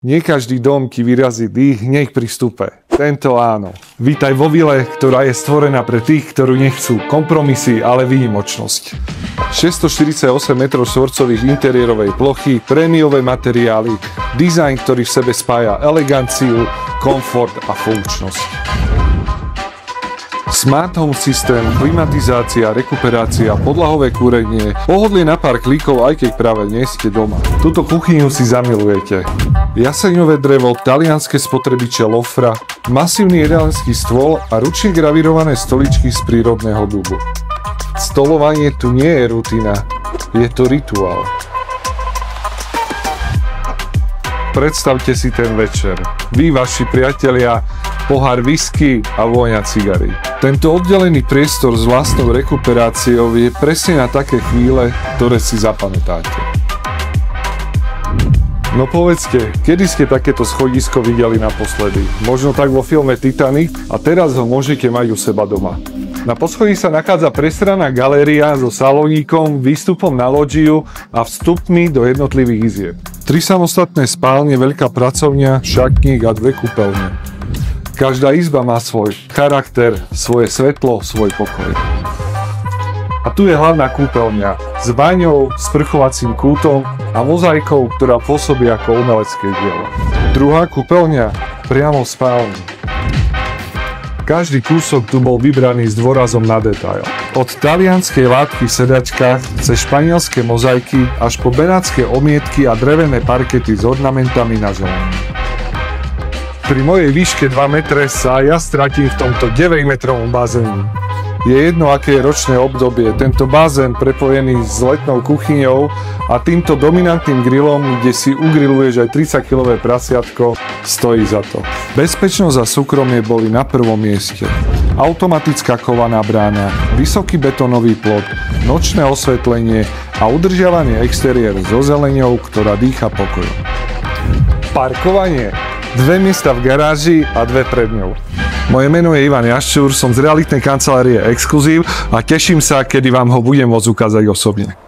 Nie každý dom ti vyrazí dých hneď pri vstupe. Tento áno. Vítaj vo vile, ktorá je stvorená pre tých, ktorí nechcú kompromisy, ale výnimočnosť. 648 m2 interiérovej plochy, prémiové materiály, dizajn, ktorý v sebe spája eleganciu, komfort a funkčnosť. Smart Home systém, klimatizácia, rekuperácia, podlahové kúrenie, pohodlie na pár klikov, aj keď práve nie ste doma. Túto kuchyňu si zamilujete. Jaseňové drevo, talianske spotrebiče lofra, masívny jedánsky stôl a ručne gravírované stoličky z prírodného dubu. Stolovanie tu nie je rutina, je to rituál. Predstavte si ten večer. Vy, vaši priatelia, pohár whisky a vôňa cigary. Tento oddelený priestor s vlastnou rekuperáciou je presne na také chvíle, ktoré si zapamätáte. No povedzte, kedy ste takéto schodisko videli naposledy? Možno tak vo filme Titanic a teraz ho môžete mať u seba doma. Na poschodí sa nachádza prestranná galéria so salónikom, výstupom na lóžiu a vstupmi do jednotlivých izieb. 3 samostatné spálne, veľká pracovňa, šatník a 2 kúpeľne. Každá izba má svoj charakter, svoje svetlo, svoj pokoj. A tu je hlavná kúpeľňa s baňou, sprchovacím kútom a mozaikou, ktorá pôsobí ako umelecké dielo. Druhá kúpeľňa priamo v spálni. Každý kúsok tu bol vybraný s dôrazom na detail. Od talianskej látky v sedačkách cez španielské mozaiky až po benátske omietky a drevené parkety s ornamentami na želení. Pri mojej výške 2 metre sa ja stratím v tomto 9-metrovom bazéne. Je jedno, aké je ročné obdobie, tento bazén prepojený s letnou kuchyňou a týmto dominantným grillom, kde si ugriluješ aj 30-kilové prasiatko, stojí za to. Bezpečnosť a súkromie boli na prvom mieste. Automatická kovaná brána, vysoký betónový plot, nočné osvetlenie a udržiavanie exteriér so zeleňou, ktorá dýcha pokojom. Parkovanie. 2 miesta v garáži a 2 pred ňou. Moje meno je Ivan Jaščúr, som z realitnej kancelárie Exkluzív a teším sa, kedy vám ho budem môcť ukázať osobne.